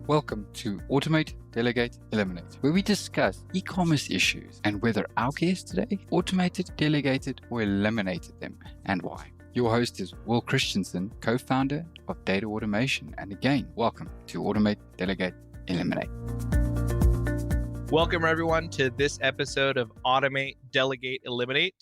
Welcome to Automate, Delegate, Eliminate, where we discuss e-commerce issues and whether our guests today automated, delegated, or eliminated them, and why. Your host is Will Christensen, co-founder of Data Automation. And again, welcome to Automate, Delegate, Eliminate. Welcome, everyone, to this episode of Automate, Delegate, Eliminate.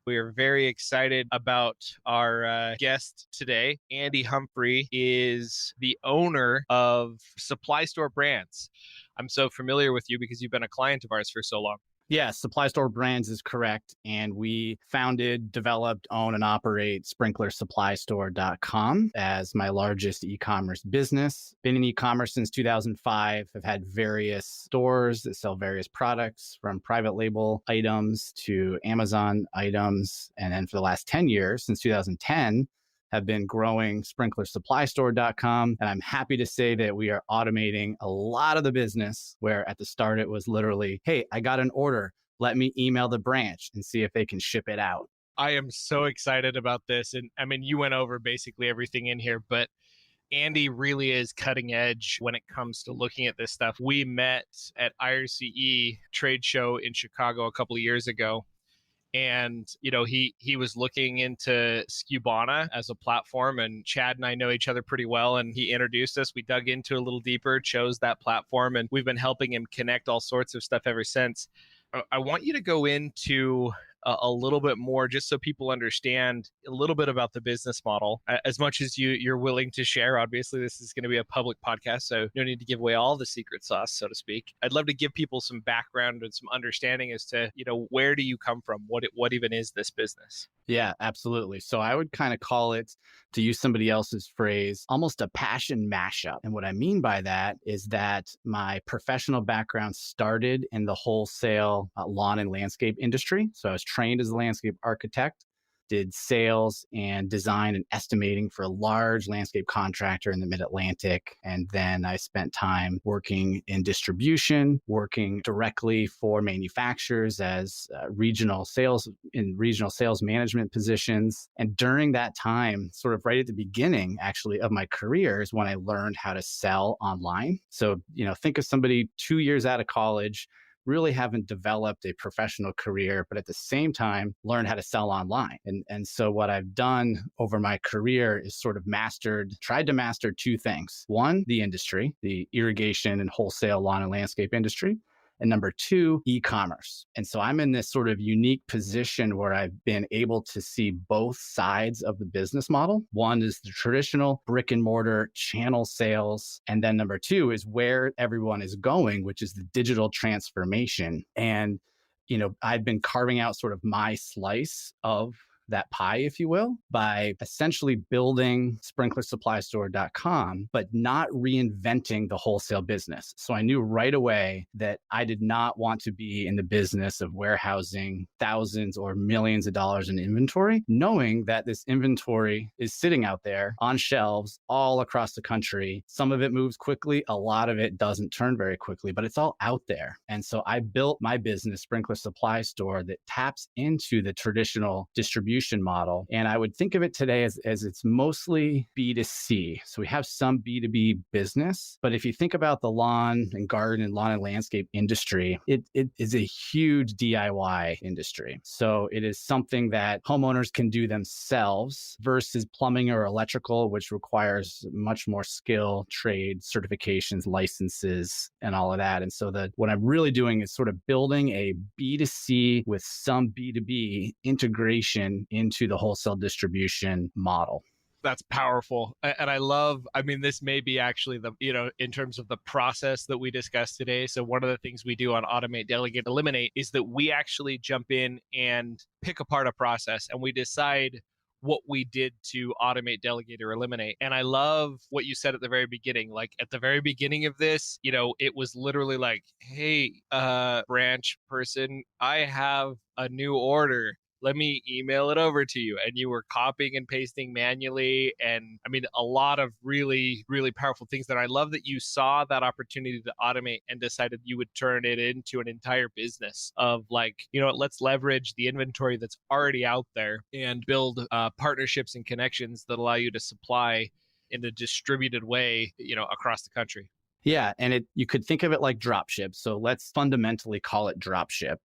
We are very excited about our guest today. Andy Humphrey is the owner of Supply Store Brands. I'm so familiar with you because you've been a client of ours for so long. Yes, Supply Store Brands is correct. And we founded, developed, own, and operate SprinklerSupplyStore.com as my largest e-commerce business. Been in e-commerce since 2005. I've had various stores that sell various products, from private label items to Amazon items. And then for the last 10 years, since 2010, have been growing SprinklerSupplyStore.com. And I'm happy to say that we are automating a lot of the business, where at the start it was literally, hey, I got an order. Let me email the branch and see if they can ship it out. I am so excited about this. And I mean, you went over basically everything in here, but Andy really is cutting edge when it comes to looking at this stuff. We met at IRCE trade show in Chicago a couple of years ago. And, you know, he was looking into Skubana as a platform, and Chad and I know each other pretty well. And he introduced us. We dug into a little deeper, chose that platform, and we've been helping him connect all sorts of stuff ever since. I want you to go into a little bit more, just so people understand a little bit about the business model, as much as you're willing to share. Obviously, this is going to be a public podcast, so no need to give away all the secret sauce, so to speak. I'd love to give people some background and some understanding as to, you know, where do you come from? What even is this business? Yeah, absolutely. So I would kind of call it, to use somebody else's phrase, almost a passion mashup. And what I mean by that is that my professional background started in the wholesale lawn and landscape industry. So I was trained as a landscape architect, did sales and design and estimating for a large landscape contractor in the Mid-Atlantic. And then I spent time working in distribution, working directly for manufacturers as regional sales management positions. And during that time, sort of right at the beginning, actually, of my career is when I learned how to sell online. So, you know, think of somebody 2 years out of college, really haven't developed a professional career, but at the same time, learn how to sell online. And so what I've done over my career is sort of tried to master two things. One, the industry, the irrigation and wholesale lawn and landscape industry. And number two, e-commerce. And so I'm in this sort of unique position where I've been able to see both sides of the business model. One is the traditional brick and mortar channel sales. And then number two is where everyone is going, which is the digital transformation. And, you know, I've been carving out sort of my slice of that pie, if you will, by essentially building SprinklerSupplyStore.com, but not reinventing the wholesale business. So I knew right away that I did not want to be in the business of warehousing thousands or millions of dollars in inventory, knowing that this inventory is sitting out there on shelves all across the country. Some of it moves quickly, a lot of it doesn't turn very quickly, but it's all out there. And so I built my business, Sprinkler Supply Store, that taps into the traditional distribution model. And I would think of it today as it's mostly B2C. So we have some B2B business, but if you think about the lawn and garden and lawn and landscape industry, it is a huge DIY industry. So it is something that homeowners can do themselves versus plumbing or electrical, which requires much more skill, trade, certifications, licenses, and all of that. And so what I'm really doing is sort of building a B2C with some B2B integration into the wholesale distribution model. That's powerful. And I mean, this may be actually in terms of the process that we discussed today. So one of the things we do on Automate, Delegate, Eliminate is that we actually jump in and pick apart a process and we decide what we did to automate, delegate, or eliminate. And I love what you said at the very beginning. Like at the very beginning of this, you know, it was literally like, hey, branch person, I have a new order. Let me email it over to you. And you were copying and pasting manually. And I mean, a lot of really, really powerful things that I love that you saw that opportunity to automate and decided you would turn it into an entire business of like, you know, let's leverage the inventory that's already out there and build partnerships and connections that allow you to supply in a distributed way, you know, across the country. Yeah, and you could think of it like dropship. So let's fundamentally call it dropship.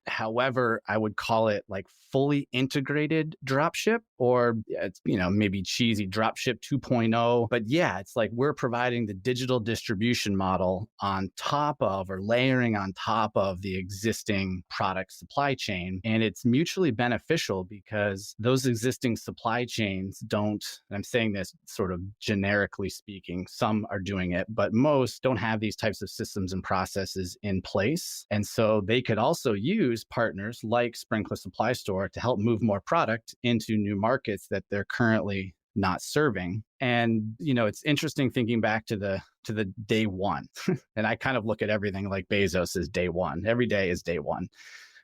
However, I would call it like fully integrated dropship, or it's, maybe cheesy dropship 2.0. But yeah, it's like we're providing the digital distribution model on top of, or layering on top of, the existing product supply chain. And it's mutually beneficial because those existing supply chains don't, and I'm saying this sort of generically speaking, some are doing it, but most don't have these types of systems and processes in place. And so they could also use partners like Sprinkler Supply Store to help move more product into new markets that they're currently not serving. And it's interesting thinking back to the day one. And I kind of look at everything like Bezos is day one. Every day is day one.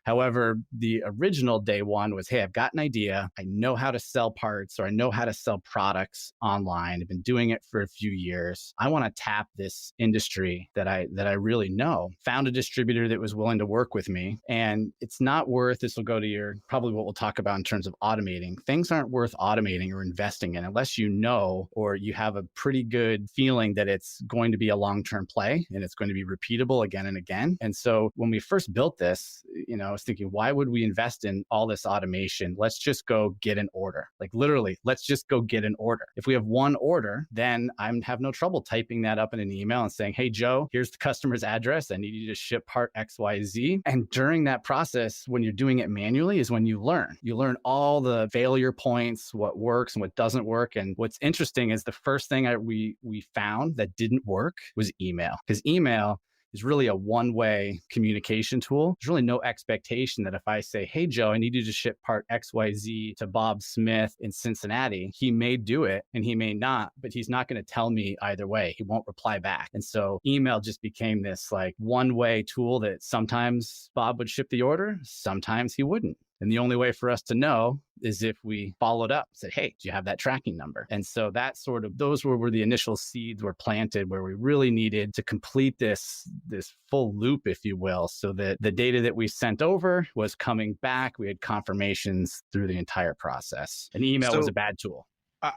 However, the original day one was, hey, I've got an idea. I know how to sell parts, or I know how to sell products online. I've been doing it for a few years. I want to tap this industry that I really know. Found a distributor that was willing to work with me. And it's not worth, this will go to probably what we'll talk about in terms of automating. Things aren't worth automating or investing in unless you know, or you have a pretty good feeling that it's going to be a long-term play and it's going to be repeatable again and again. And so when we first built this, I was thinking, why would we invest in all this automation? Let's just go get an order. Like literally, let's just go get an order. If we have one order, then I have no trouble typing that up in an email and saying, hey, Joe, here's the customer's address. I need you to ship part XYZ. And during that process, when you're doing it manually is when you learn. You learn all the failure points, what works and what doesn't work. And what's interesting is the first thing we found that didn't work was email, because email is really a one-way communication tool. There's really no expectation that if I say, hey, Joe, I need you to ship part XYZ to Bob Smith in Cincinnati, he may do it and he may not, but he's not going to tell me either way. He won't reply back. And so email just became this like one-way tool that sometimes Bob would ship the order, sometimes he wouldn't. And the only way for us to know is if we followed up, said, hey, do you have that tracking number? And so those were where the initial seeds were planted, where we really needed to complete this full loop, if you will, so that the data that we sent over was coming back. We had confirmations through the entire process. And email was a bad tool.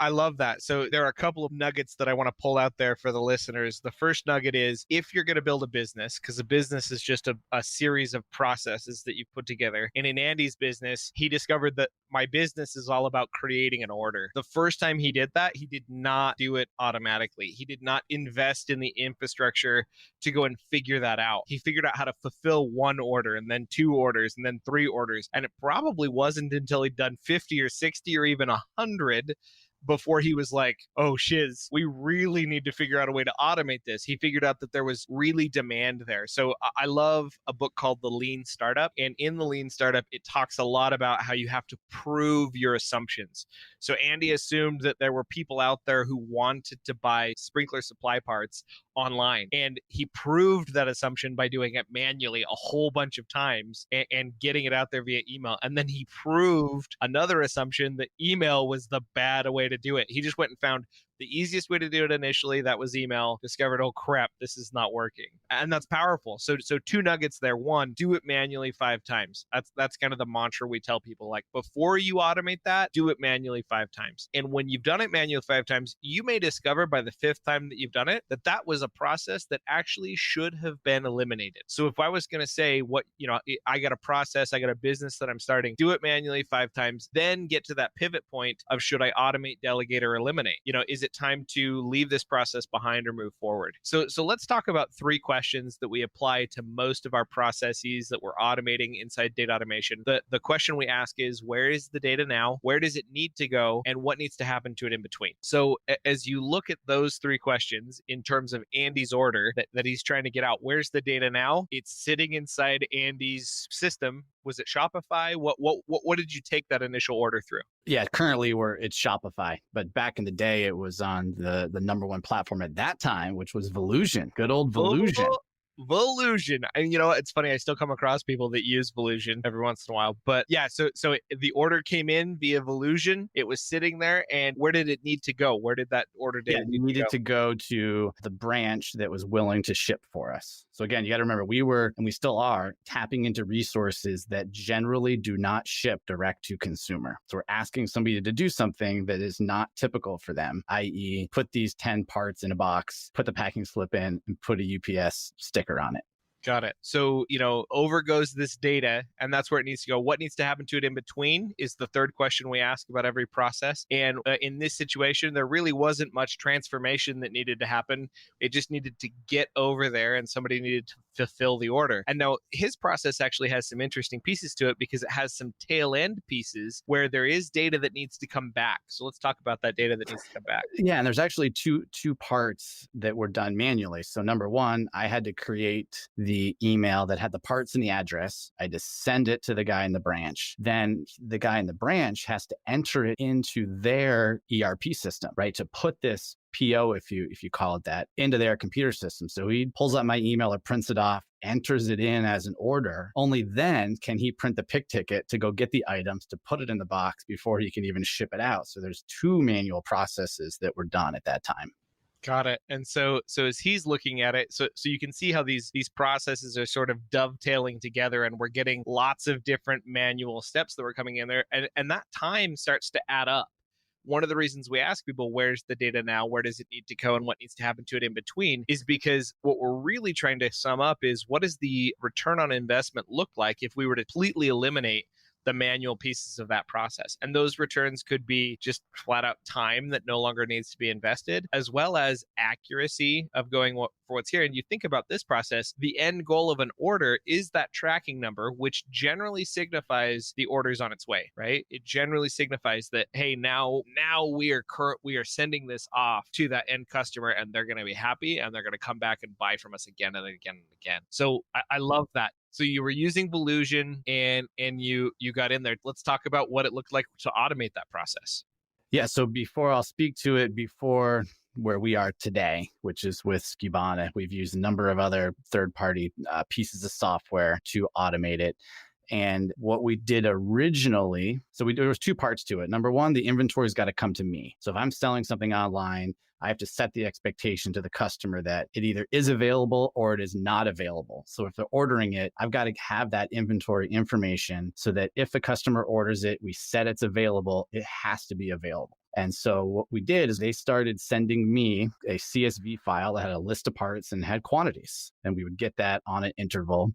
I love that. So there are a couple of nuggets that I want to pull out there for the listeners. The first nugget is, if you're going to build a business, because a business is just a series of processes that you put together. And in Andy's business, he discovered that my business is all about creating an order. The first time he did that, he did not do it automatically. He did not invest in the infrastructure to go and figure that out. He figured out how to fulfill one order, and then 2 orders, and then 3 orders. And it probably wasn't until he'd done 50 or 60 or even 100 before he was like, oh shiz, we really need to figure out a way to automate this. He figured out that there was really demand there. So I love a book called The Lean Startup. And in The Lean Startup, it talks a lot about how you have to prove your assumptions. So Andy assumed that there were people out there who wanted to buy sprinkler supply parts online. And he proved that assumption by doing it manually a whole bunch of times and getting it out there via email. And then he proved another assumption, that email was the bad way to do it. He just went and found the easiest way to do it initially. That was email. Discovered, oh crap, this is not working. And that's powerful. So 2 nuggets there. 1, do it manually 5 times. That's kind of the mantra we tell people. Like, before you automate that, do it manually 5 times. And when you've done it manually 5 times, you may discover by the 5th time that you've done it, that was a process that actually should have been eliminated. So if I was going to say I got a process, I got a business that I'm starting, do it manually 5 times, then get to that pivot point of, should I automate, delegate, or eliminate? Is it time to leave this process behind or move forward? So let's talk about 3 questions that we apply to most of our processes that we're automating inside data automation. The question we ask is, where is the data now? Where does it need to go? And what needs to happen to it in between? So as you look at those 3 questions in terms of Andy's order that he's trying to get out, where's the data now? It's sitting inside Andy's system. Was it Shopify? What did you take that initial order through? Yeah, currently it's Shopify, but back in the day, it was on the number 1 platform at that time, which was Volusion. Good old Volusion. Volusion. And you know what? It's funny. I still come across people that use Volusion every once in a while. But yeah, the order came in via Volusion. It was sitting there. And where did it need to go? Where did that order data It needed to go to the branch that was willing to ship for us. So again, you got to remember, we were, and we still are, tapping into resources that generally do not ship direct to consumer. So we're asking somebody to do something that is not typical for them, i.e. put these 10 parts in a box, put the packing slip in, and put a UPS sticker on it. Got it. So, over goes this data, and that's where it needs to go. What needs to happen to it in between is the third question we ask about every process. And in this situation, there really wasn't much transformation that needed to happen. It just needed to get over there, and somebody needed to fulfill the order. And now his process actually has some interesting pieces to it because it has some tail end pieces where there is data that needs to come back. So let's talk about that data that needs to come back. Yeah, and there's actually two parts that were done manually. So number one, I had to create the email that had the parts and the address. I just send it to the guy in the branch. Then the guy in the branch has to enter it into their ERP system, right? To put this PO, if you call it that, into their computer system. So he pulls out my email or prints it off, enters it in as an order. Only then can he print the pick ticket to go get the items to put it in the box before he can even ship it out. So there's two manual processes that were done at that time. Got it. And so as he's looking at it, so you can see how these processes are sort of dovetailing together, and we're getting lots of different manual steps that were coming in there, and that time starts to add up. One of the reasons we ask people, where's the data now? Where does it need to go? And what needs to happen to it in between is because what we're really trying to sum up is, what does the return on investment look like if we were to completely eliminate the manual pieces of that process? And those returns could be just flat out time that no longer needs to be invested, as well as accuracy of going for what's here. And you think about this process, the end goal of an order is that tracking number, which generally signifies the order's on its way, right? It generally signifies that, hey, now we are sending this off to that end customer, and they're going to be happy, and they're going to come back and buy from us again and again and again. So I love that. So you were using Volusion and you got in there. Let's talk about what it looked like to automate that process. Yeah. So before I'll speak to it, before where we are today, which is with Skubana, we've used a number of other third-party pieces of software to automate it. And what we did originally, there was two parts to it. Number one, the inventory's got to come to me. So if I'm selling something online, I have to set the expectation to the customer that it either is available or it is not available. So if they're ordering it, I've got to have that inventory information so that if a customer orders it, we set it's available, it has to be available. And so what we did is they started sending me a CSV file that had a list of parts and had quantities. And we would get that on an interval,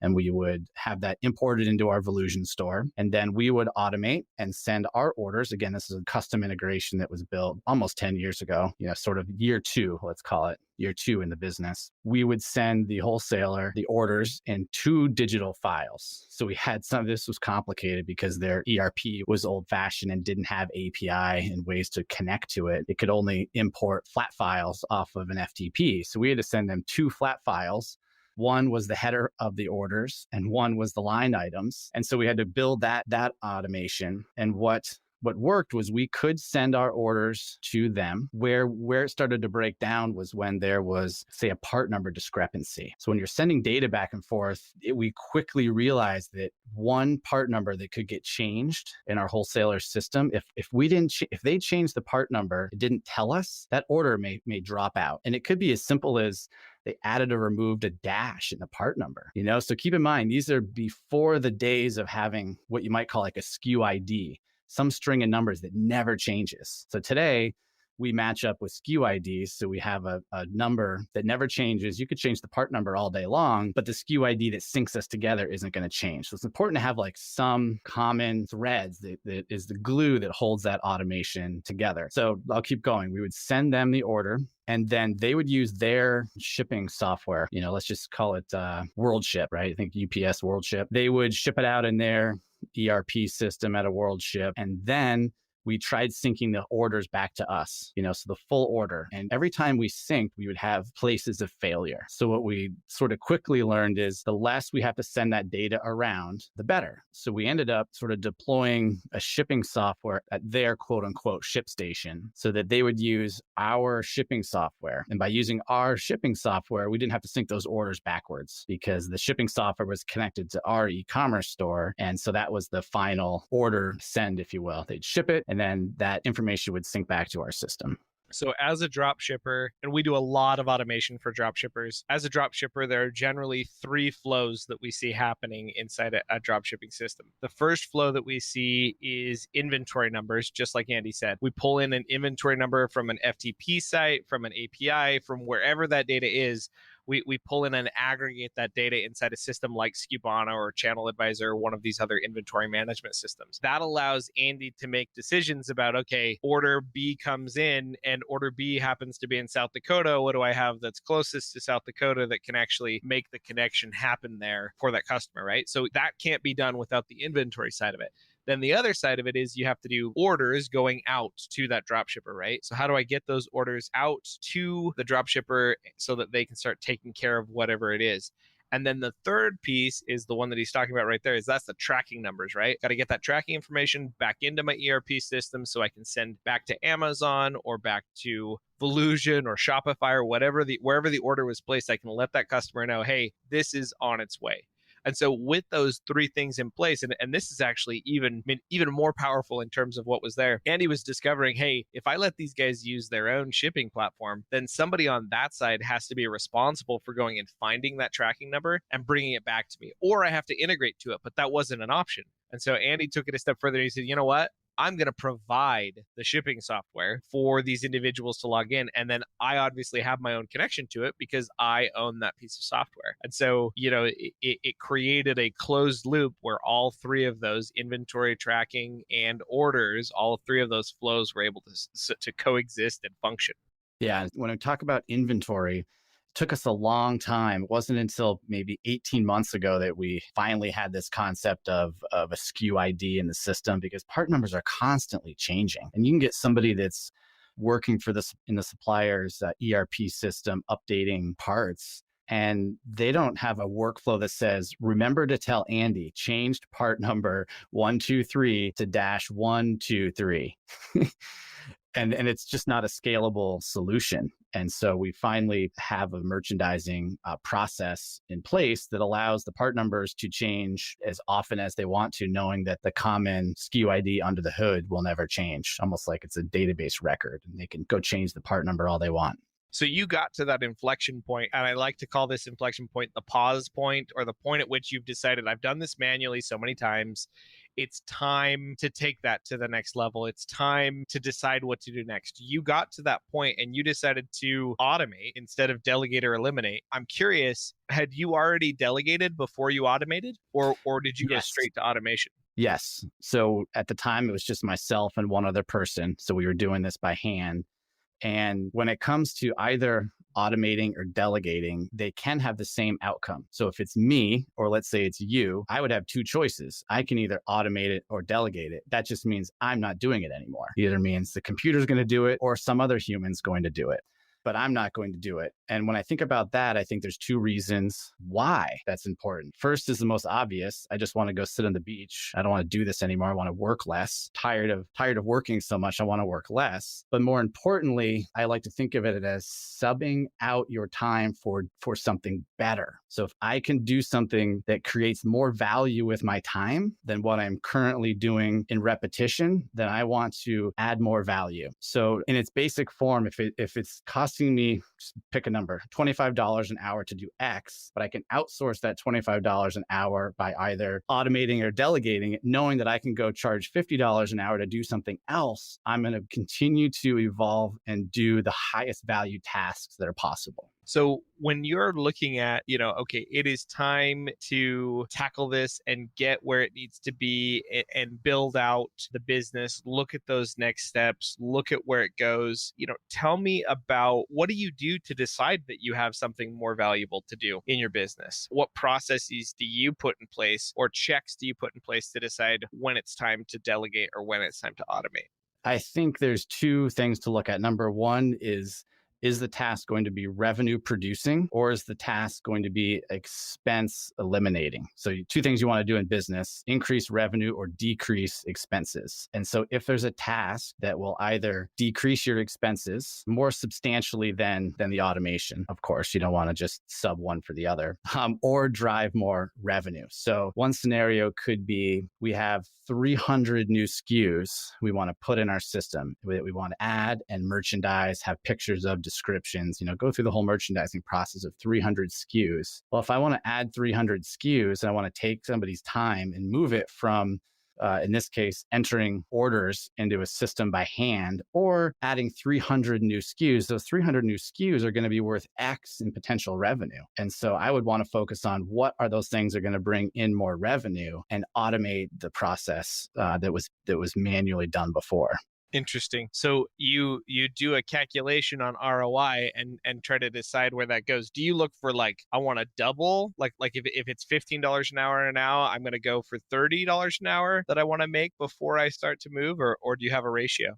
and we would have that imported into our Volusion store. And then we would automate and send our orders. Again, this is a custom integration that was built almost 10 years ago, sort of year two, let's call it. Year two in the business. We would send the wholesaler the orders in 2 digital files. So we had some of this was complicated because their ERP was old fashioned and didn't have API and ways to connect to it. It could only import flat files off of an FTP. So we had to send them 2 flat files. One was the header of the orders and one was the line items. And so we had to build that automation. And what worked was we could send our orders to them. Where it started to break down was when there was, say, a part number discrepancy. So when you're sending data back and forth, we quickly realized that one part number that could get changed in our wholesaler system, if they changed the part number, it didn't tell us, that order may drop out. And it could be as simple as they added or removed a dash in the part number. So keep in mind, these are before the days of having what you might call like a SKU ID. Some string of numbers that never changes. So today we match up with SKU IDs. So we have a number that never changes. You could change the part number all day long, but the SKU ID that syncs us together isn't going to change. So it's important to have like some common threads that is the glue that holds that automation together. So I'll keep going. We would send them the order, and then they would use their shipping software. Let's just call it WorldShip, right? I think UPS WorldShip. They would ship it out in their ERP system at a WorldShip, and then we tried syncing the orders back to us, so the full order. And every time we synced, we would have places of failure. So what we sort of quickly learned is the less we have to send that data around, the better. So we ended up sort of deploying a shipping software at their quote unquote ship station so that they would use our shipping software. And by using our shipping software, we didn't have to sync those orders backwards because the shipping software was connected to our e-commerce store. And so that was the final order send, if you will. They'd ship it, and then that information would sync back to our system. So as a drop shipper, and we do a lot of automation for drop shippers, as a drop shipper, there are generally 3 flows that we see happening inside a drop shipping system. The first flow that we see is inventory numbers, just like Andy said. We pull in an inventory number from an FTP site, from an API, from wherever that data is. We pull in and aggregate that data inside a system like Skubana or Channel Advisor or one of these other inventory management systems. That allows Andy to make decisions about, okay, order B comes in and order B happens to be in South Dakota. What do I have that's closest to South Dakota that can actually make the connection happen there for that customer, right? So that can't be done without the inventory side of it. Then the other side of it is you have to do orders going out to that dropshipper, right? So how do I get those orders out to the dropshipper so that they can start taking care of whatever it is? And then the third piece is the one that he's talking about right there, is that's the tracking numbers, right? Got to get that tracking information back into my ERP system so I can send back to Amazon or back to Volusion or Shopify or wherever the order was placed. I can let that customer know, hey, this is on its way. And so with those 3 things in place, and this is actually even more powerful in terms of what was there, Andy was discovering, hey, if I let these guys use their own shipping platform, then somebody on that side has to be responsible for going and finding that tracking number and bringing it back to me, or I have to integrate to it, but that wasn't an option. And so Andy took it a step further. He said, you know what? I'm going to provide the shipping software for these individuals to log in. And then I obviously have my own connection to it because I own that piece of software. And so, it created a closed loop where all 3 of those inventory tracking and orders, all 3 of those flows were able to coexist and function. Yeah. When we talk about inventory, took us a long time. It wasn't until maybe 18 months ago that we finally had this concept of a SKU ID in the system, because part numbers are constantly changing. And you can get somebody that's working for this in the supplier's ERP system, updating parts, and they don't have a workflow that says, remember to tell Andy, changed part number 123 to -123. And it's just not a scalable solution. And so we finally have a merchandising process in place that allows the part numbers to change as often as they want to, knowing that the common SKU ID under the hood will never change, almost like it's a database record, and they can go change the part number all they want. So you got to that inflection point, and I like to call this inflection point the pause point, or the point at which you've decided, I've done this manually so many times. It's time to take that to the next level. It's time to decide what to do next. You got to that point and you decided to automate instead of delegate or eliminate. I'm curious, had you already delegated before you automated, or did you go straight to automation? Yes. So at the time, it was just myself and one other person. So we were doing this by hand. And when it comes to either automating or delegating, they can have the same outcome. So if it's me, or let's say it's you, I would have 2 choices. I can either automate it or delegate it. That just means I'm not doing it anymore. It either means the computer's going to do it or some other human's going to do it. But I'm not going to do it. And when I think about that, I think there's 2 reasons why that's important. First is the most obvious. I just want to go sit on the beach. I don't want to do this anymore. I want to work less. Tired of working so much. I want to work less. But more importantly, I like to think of it as subbing out your time for something better. So if I can do something that creates more value with my time than what I'm currently doing in repetition, then I want to add more value. So in its basic form, if it's costing me, just pick a number, $25 an hour to do X, but I can outsource that $25 an hour by either automating or delegating it, knowing that I can go charge $50 an hour to do something else, I'm going to continue to evolve and do the highest value tasks that are possible. So when you're looking at, okay, it is time to tackle this and get where it needs to be and build out the business, look at those next steps, look at where it goes, tell me about, what do you do to decide that you have something more valuable to do in your business? What processes do you put in place, or checks do you put in place to decide when it's time to delegate or when it's time to automate? I think there's two things to look at. Number one is the task going to be revenue producing, or is the task going to be expense eliminating? So two things you want to do in business: increase revenue or decrease expenses. And so if there's a task that will either decrease your expenses more substantially than the automation, of course, you don't want to just sub one for the other, or drive more revenue. So one scenario could be, we have 300 new SKUs we want to put in our system that we want to add and merchandise, have pictures of, descriptions, go through the whole merchandising process of 300 SKUs. Well, if I want to add 300 SKUs and I want to take somebody's time and move it from, in this case, entering orders into a system by hand, or adding 300 new SKUs, those 300 new SKUs are going to be worth X in potential revenue. And so I would want to focus on what are those things that are going to bring in more revenue and automate the process that was manually done before. Interesting. So you do a calculation on ROI and try to decide where that goes. Do you look for, like, I want to double, like if it's $15 an hour now, I'm going to go for $30 an hour that I want to make before I start to move, or do you have a ratio?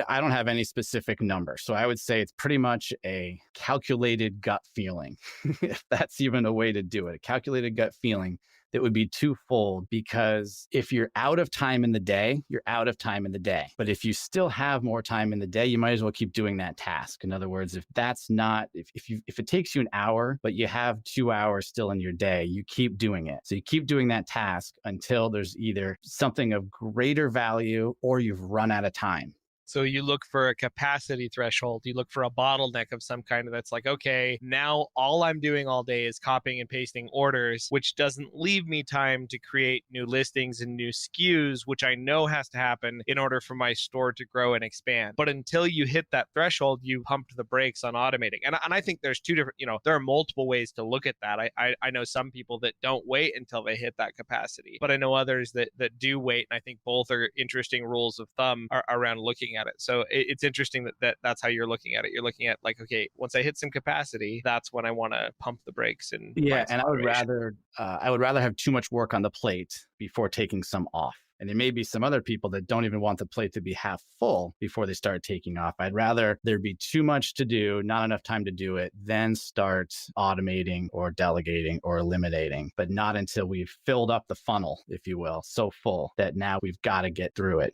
I don't have any specific number. So I would say it's pretty much a calculated gut feeling, if that's even a way to do it. A calculated gut feeling that would be twofold, because if you're out of time in the day, you're out of time in the day. But if you still have more time in the day, you might as well keep doing that task. In other words, if it takes you an hour, but you have 2 hours still in your day, you keep doing it. So you keep doing that task until there's either something of greater value or you've run out of time. So you look for a capacity threshold. You look for a bottleneck of some kind that's like, okay, now all I'm doing all day is copying and pasting orders, which doesn't leave me time to create new listings and new SKUs, which I know has to happen in order for my store to grow and expand. But until you hit that threshold, you pumped the brakes on automating. And I think there's two different, there are multiple ways to look at that. I know some people that don't wait until they hit that capacity, but I know others that do wait. And I think both are interesting rules of thumb around looking at it. So it's interesting that's how you're looking at it. You're looking at, like, okay, once I hit some capacity, that's when I want to pump the brakes. And I would rather have too much work on the plate before taking some off. And there may be some other people that don't even want the plate to be half full before they start taking off. I'd rather there be too much to do, not enough time to do it, then start automating or delegating or eliminating, but not until we've filled up the funnel, if you will, so full that now we've got to get through it.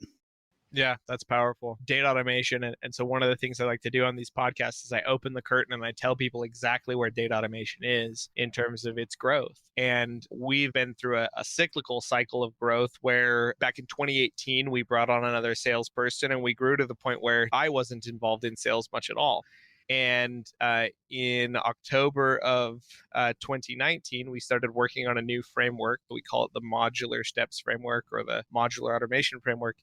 Yeah, that's powerful. Data automation. And so one of the things I like to do on these podcasts is I open the curtain and I tell people exactly where data automation is in terms of its growth. And we've been through a cyclical cycle of growth where back in 2018, we brought on another salesperson and we grew to the point where I wasn't involved in sales much at all. And in October of 2019, we started working on a new framework. We call it the modular steps framework, or the modular automation framework.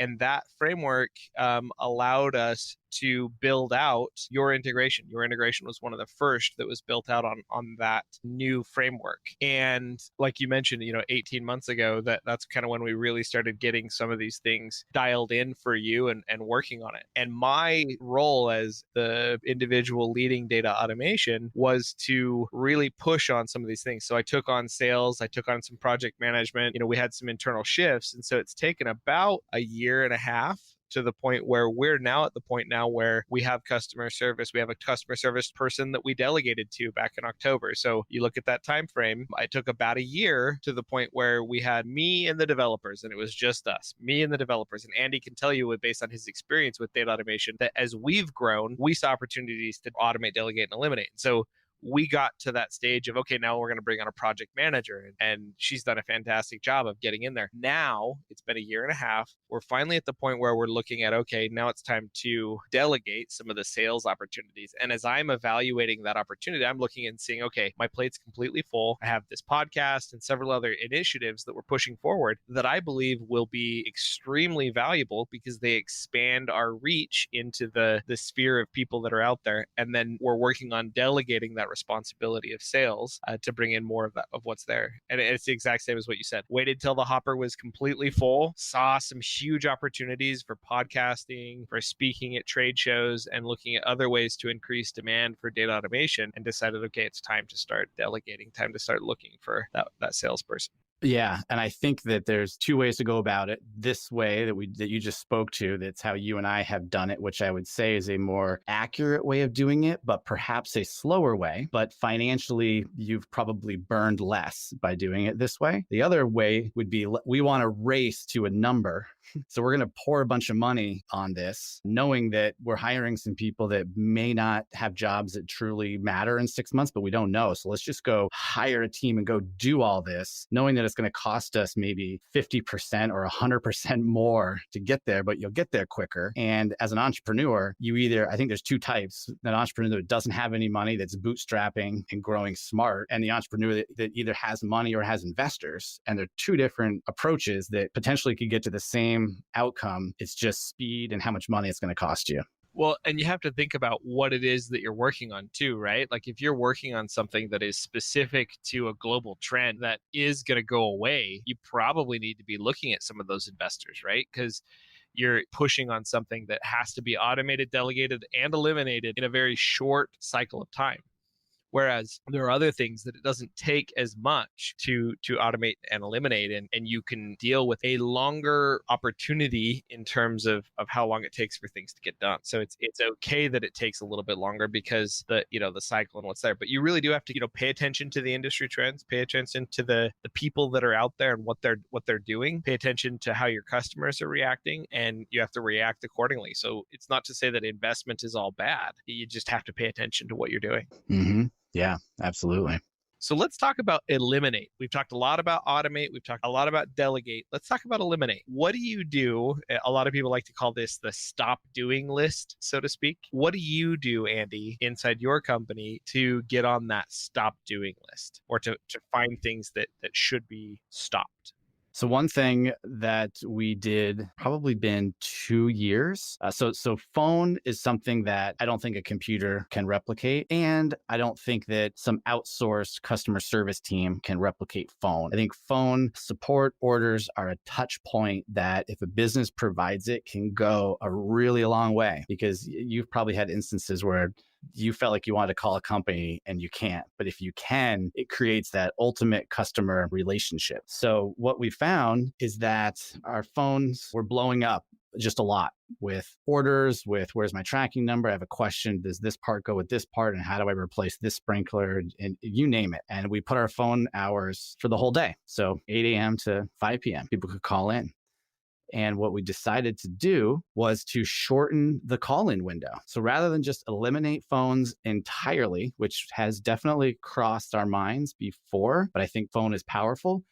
And that framework allowed us to build out your integration. Your integration was one of the first that was built out on that new framework. And like you mentioned, 18 months ago, that's kind of when we really started getting some of these things dialed in for you and working on it. And my role as the individual leading data automation was to really push on some of these things. So I took on sales, I took on some project management, we had some internal shifts. And so it's taken about a year and a half to the point where we're now at the point now where we have customer service. We have a customer service person that we delegated to back in October. So you look at that time frame, it took about a year to the point where we had me and the developers, and it was just us, me and the developers. And Andy can tell you, based on his experience with data automation, that as we've grown, we saw opportunities to automate, delegate, and eliminate. So we got to that stage of, okay, now we're going to bring on a project manager. And she's done a fantastic job of getting in there. Now it's been a year and a half. We're finally at the point where we're looking at, okay, now it's time to delegate some of the sales opportunities. And as I'm evaluating that opportunity, I'm looking and seeing, okay, my plate's completely full. I have this podcast and several other initiatives that we're pushing forward that I believe will be extremely valuable because they expand our reach into the sphere of people that are out there. And then we're working on delegating that responsibility of sales to bring in more of what's there. And it's the exact same as what you said. Waited till the hopper was completely full, saw some huge opportunities for podcasting, for speaking at trade shows, and looking at other ways to increase demand for data automation, and decided, okay, it's time to start delegating, time to start looking for that salesperson. Yeah, and I think that there's two ways to go about it. This way that you just spoke to, that's how you and I have done it, which I would say is a more accurate way of doing it, but perhaps a slower way. But financially, you've probably burned less by doing it this way. The other way would be we want to race to a number. So we're going to pour a bunch of money on this, knowing that we're hiring some people that may not have jobs that truly matter in 6 months, but we don't know. So let's just go hire a team and go do all this, knowing that it's going to cost us maybe 50% or 100% more to get there, but you'll get there quicker. And as an entrepreneur, I think there's two types: an entrepreneur that doesn't have any money, that's bootstrapping and growing smart, and the entrepreneur that either has money or has investors. And they're two different approaches that potentially could get to the same outcome. It's just speed and how much money it's going to cost you. Well, and you have to think about what it is that you're working on too, right? Like if you're working on something that is specific to a global trend that is going to go away, you probably need to be looking at some of those investors, right? Because you're pushing on something that has to be automated, delegated, and eliminated in a very short cycle of time. Whereas there are other things that it doesn't take as much to automate and eliminate, and you can deal with a longer opportunity in terms of how long it takes for things to get done. So it's okay that it takes a little bit longer because the cycle and what's there. But you really do have to pay attention to the industry trends, pay attention to the people that are out there and what they're doing, pay attention to how your customers are reacting, and you have to react accordingly. So it's not to say that investment is all bad. You just have to pay attention to what you're doing. Mm-hmm. Yeah, absolutely. So let's talk about eliminate. We've talked a lot about automate. We've talked a lot about delegate. Let's talk about eliminate. What do you do? A lot of people like to call this the stop doing list, so to speak. What do you do, Andy, inside your company to get on that stop doing list, or to find things that should be stopped? So one thing that we did, probably been 2 years. So phone is something that I don't think a computer can replicate. And I don't think that some outsourced customer service team can replicate phone. I think phone support orders are a touch point that if a business provides it can go a really long way, because you've probably had instances where you felt like you wanted to call a company and you can't. But if you can, it creates that ultimate customer relationship. So what we found is that our phones were blowing up just a lot with orders, with where's my tracking number? I have a question. Does this part go with this part? And how do I replace this sprinkler? And you name it. And we put our phone hours for the whole day. So 8 a.m. to 5 p.m. People could call in. And what we decided to do was to shorten the call-in window. So rather than just eliminate phones entirely, which has definitely crossed our minds before, but I think phone is powerful,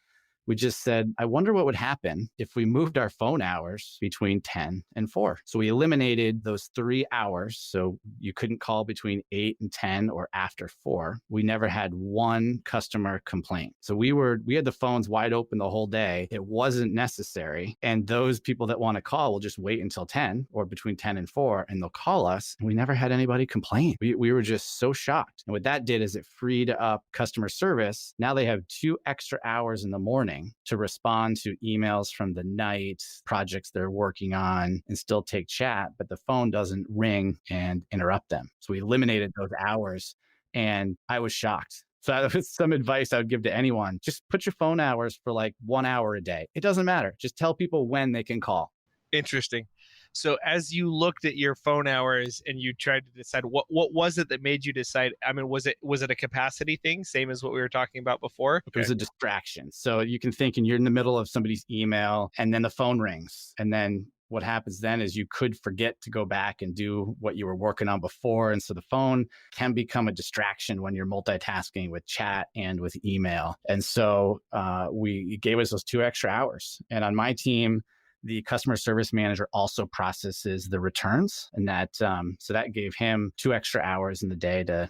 we just said, I wonder what would happen if we moved our phone hours between 10 and 4. So we eliminated those 3 hours. So you couldn't call between 8 and 10 or after 4. We never had one customer complaint. So we had the phones wide open the whole day. It wasn't necessary. And those people that want to call will just wait until 10 or between 10 and 4, and they'll call us. And we never had anybody complain. We were just so shocked. And what that did is it freed up customer service. Now they have 2 extra hours in the morning to respond to emails from the night, projects they're working on, and still take chat, but the phone doesn't ring and interrupt them. So we eliminated those hours, and I was shocked. So that was some advice I would give to anyone. Just put your phone hours for like 1 hour a day. It doesn't matter. Just tell people when they can call. Interesting. So as you looked at your phone hours and you tried to decide what was it that made you decide? I mean, was it a capacity thing, same as what we were talking about before? It was a distraction. So you can think, and you're in the middle of somebody's email, and then the phone rings, and then what happens then is you could forget to go back and do what you were working on before. And so the phone can become a distraction when you're multitasking with chat and with email. And so it gave us those 2 extra hours. And on my team, the customer service manager also processes the returns, and that so that gave him 2 extra hours in the day to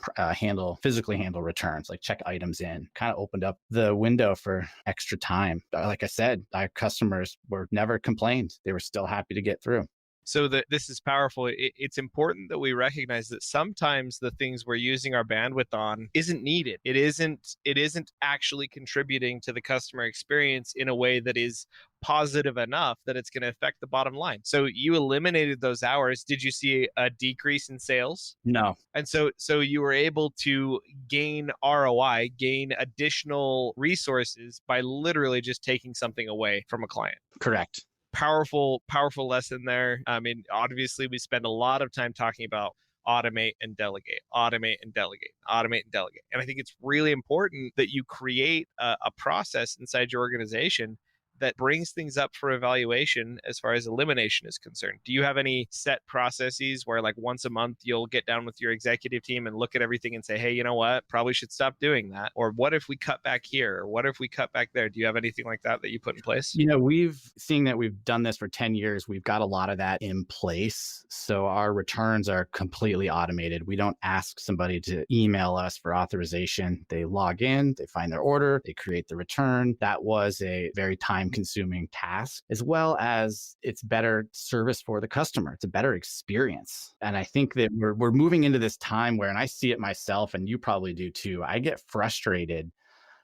physically handle returns, like check items in. Kind of opened up the window for extra time. Like I said, our customers were never complained; they were still happy to get through. So that this is powerful. It's important that we recognize that sometimes the things we're using our bandwidth on isn't needed. It isn't actually contributing to the customer experience in a way that is positive enough that it's going to affect the bottom line. So you eliminated those hours. Did you see a decrease in sales? No. And so you were able to gain ROI, gain additional resources by literally just taking something away from a client. Correct. Powerful lesson there. I mean, obviously we spend a lot of time talking about automate and delegate, automate and delegate, automate and delegate. And I think it's really important that you create a process inside your organization that brings things up for evaluation as far as elimination is concerned. Do you have any set processes where like once a month you'll get down with your executive team and look at everything and say, hey, you know what, probably should stop doing that? Or what if we cut back here? Or what if we cut back there? Do you have anything like that you put in place? You know, seeing that we've done this for 10 years, we've got a lot of that in place. So our returns are completely automated. We don't ask somebody to email us for authorization. They log in, they find their order, they create the return. That was a very time-consuming task, as well as it's better service for the customer. It's a better experience. And I think that we're moving into this time where, and I see it myself, and you probably do too, I get frustrated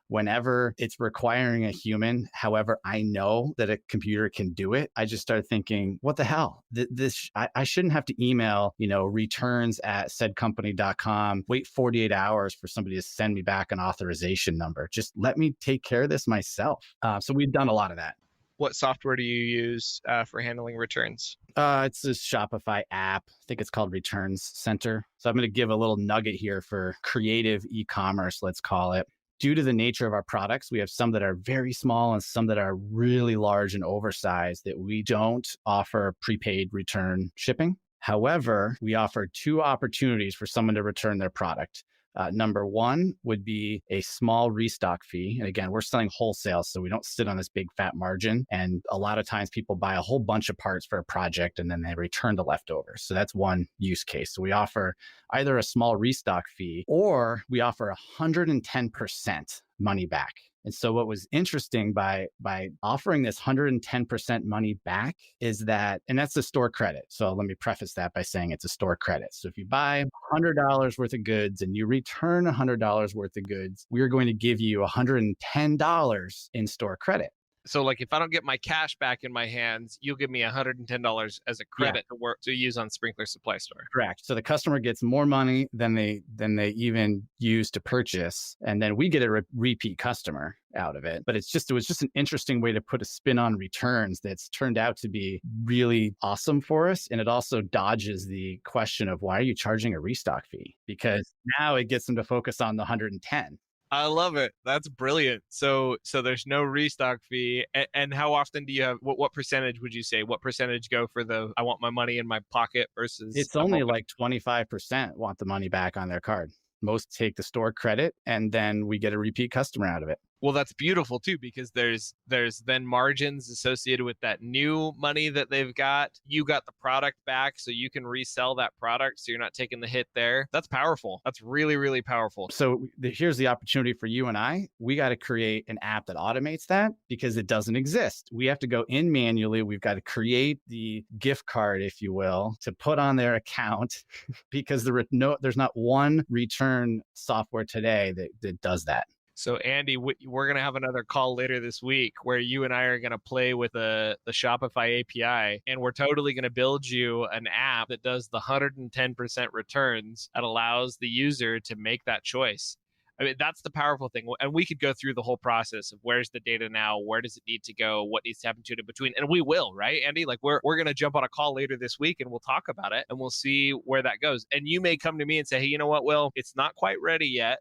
whenever it's requiring a human. However, I know that a computer can do it. I just start thinking, what the hell? I shouldn't have to email, returns@saidcompany.com, wait 48 hours for somebody to send me back an authorization number. Just let me take care of this myself. So we've done a lot of that. What software do you use for handling returns? It's a Shopify app. I think it's called Returns Center. So I'm going to give a little nugget here for creative e-commerce, let's call it. Due to the nature of our products, we have some that are very small and some that are really large and oversized that we don't offer prepaid return shipping. However, we offer 2 opportunities for someone to return their product. Number 1 would be a small restock fee. And again, we're selling wholesale, so we don't sit on this big fat margin. And a lot of times people buy a whole bunch of parts for a project and then they return the leftovers. So that's one use case. So we offer either a small restock fee or we offer 110% money back. And so what was interesting by offering this 110% money back is that, and that's the store credit. So let me preface that by saying it's a store credit. So if you buy $100 worth of goods and you return $100 worth of goods, we're going to give you $110 in store credit. So like if I don't get my cash back in my hands, you'll give me $110 as a credit to use on Sprinkler Supply Store. Correct. So the customer gets more money than they even use to purchase, and then we get a repeat customer out of it. But it was just an interesting way to put a spin on returns that's turned out to be really awesome for us. And it also dodges the question of why are you charging a restock fee? Because now it gets them to focus on the 110. I love it. That's brilliant. So there's no restock fee. And how often do you have, what percentage would you say? What percentage go for I want my money in my pocket versus? It's only like 25% want the money back on their card. Most take the store credit and then we get a repeat customer out of it. Well, that's beautiful too, because there's then margins associated with that new money that they've got. You got the product back, so you can resell that product, so you're not taking the hit there. That's powerful. That's really, really powerful. So here's the opportunity for you and I. We got to create an app that automates that because it doesn't exist. We have to go in manually. We've got to create the gift card, if you will, to put on their account because there's not one return software today that does that. So Andy, we're going to have another call later this week where you and I are going to play with the Shopify API, and we're totally going to build you an app that does the 110% returns that allows the user to make that choice. I mean, that's the powerful thing. And we could go through the whole process of where's the data now, where does it need to go, what needs to happen to it in between. And we will, right, Andy? Like we're going to jump on a call later this week and we'll talk about it and we'll see where that goes. And you may come to me and say, hey, you know what, Will, it's not quite ready yet.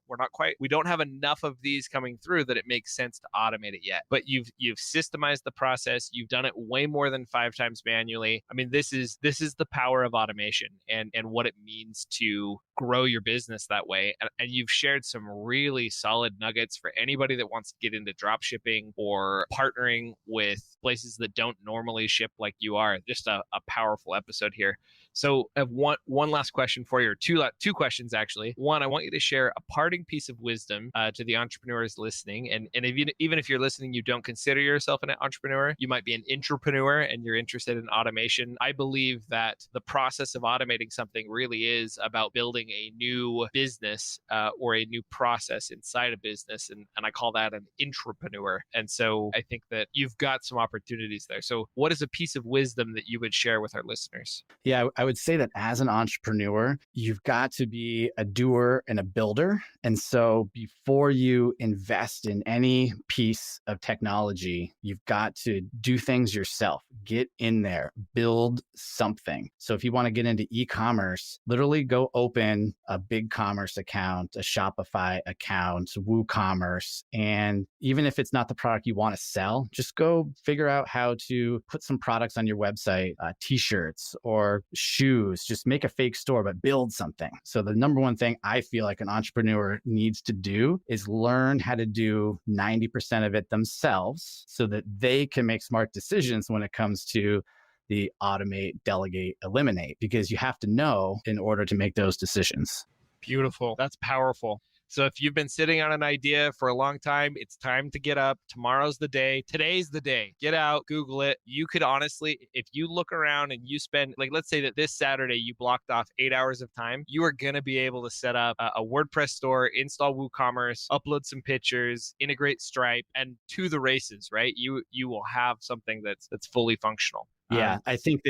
We don't have enough of these coming through that it makes sense to automate it yet. But you've systemized the process. You've done it way more than 5 times manually. I mean, this is the power of automation and what it means to grow your business that way. And you've shared some really solid nuggets for anybody that wants to get into drop shipping or partnering with places that don't normally ship like you are. Just a powerful episode here. So I have one last question for you, or two questions actually. One, I want you to share a parting piece of wisdom to the entrepreneurs listening. And even if you're listening, you don't consider yourself an entrepreneur, you might be an intrapreneur and you're interested in automation. I believe that the process of automating something really is about building a new business or a new process inside a business. And I call that an intrapreneur. And so I think that you've got some opportunities there. So what is a piece of wisdom that you would share with our listeners? Yeah, I would say that as an entrepreneur, you've got to be a doer and a builder. And so before you invest in any piece of technology, you've got to do things yourself. Get in there, build something. So if you want to get into e-commerce, literally go open a BigCommerce account, a Shopify account, WooCommerce. And even if it's not the product you want to sell, just go figure out how to put some products on your website, t-shirts or shoes. Just make a fake store, but build something. So the number one thing I feel like an entrepreneur needs to do is learn how to do 90% of it themselves so that they can make smart decisions when it comes to the automate, delegate, eliminate, because you have to know in order to make those decisions. Beautiful. That's powerful. So if you've been sitting on an idea for a long time, it's time to get up. Tomorrow's the day. Today's the day. Get out, Google it. You could honestly, if you look around and you spend, like, let's say that this Saturday you blocked off 8 hours of time, you are going to be able to set up a WordPress store, install WooCommerce, upload some pictures, integrate Stripe, and to the races, right? You will have something that's fully functional. Yeah, I think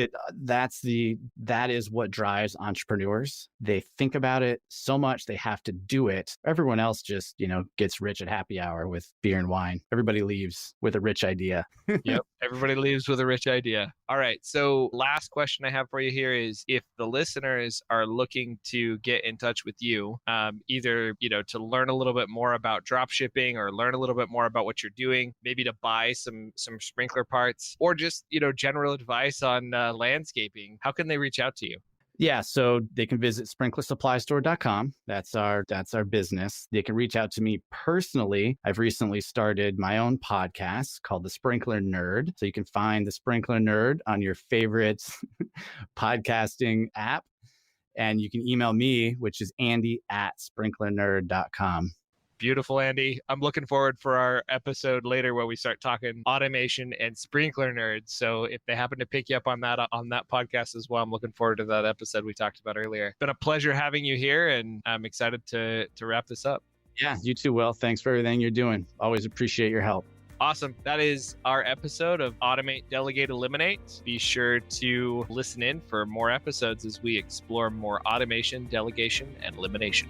that is what drives entrepreneurs. They think about it so much, they have to do it. Everyone else just, gets rich at happy hour with beer and wine. Everybody leaves with a rich idea. Yep. Everybody leaves with a rich idea. All right. So last question I have for you here is, if the listeners are looking to get in touch with you, either, to learn a little bit more about dropshipping or learn a little bit more about what you're doing, maybe to buy some sprinkler parts, or just, general advice on landscaping, how can they reach out to you? Yeah, so they can visit sprinklersupply.store.com. That's our business. They can reach out to me personally. I've recently started my own podcast called The Sprinkler Nerd. So you can find The Sprinkler Nerd on your favorite podcasting app. And you can email me, which is andy@sprinklernerd.com. Beautiful, Andy. I'm looking forward for our episode later where we start talking automation and sprinkler nerds. So if they happen to pick you up on that podcast as well, I'm looking forward to that episode we talked about earlier. It's been a pleasure having you here, and I'm excited to wrap this up. Yeah, you too, Will. Thanks for everything you're doing. Always appreciate your help. Awesome. That is our episode of Automate, Delegate, Eliminate. Be sure to listen in for more episodes as we explore more automation, delegation, and elimination.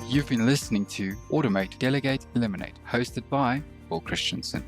You've been listening to Automate, Delegate, Eliminate, hosted by Will Christensen.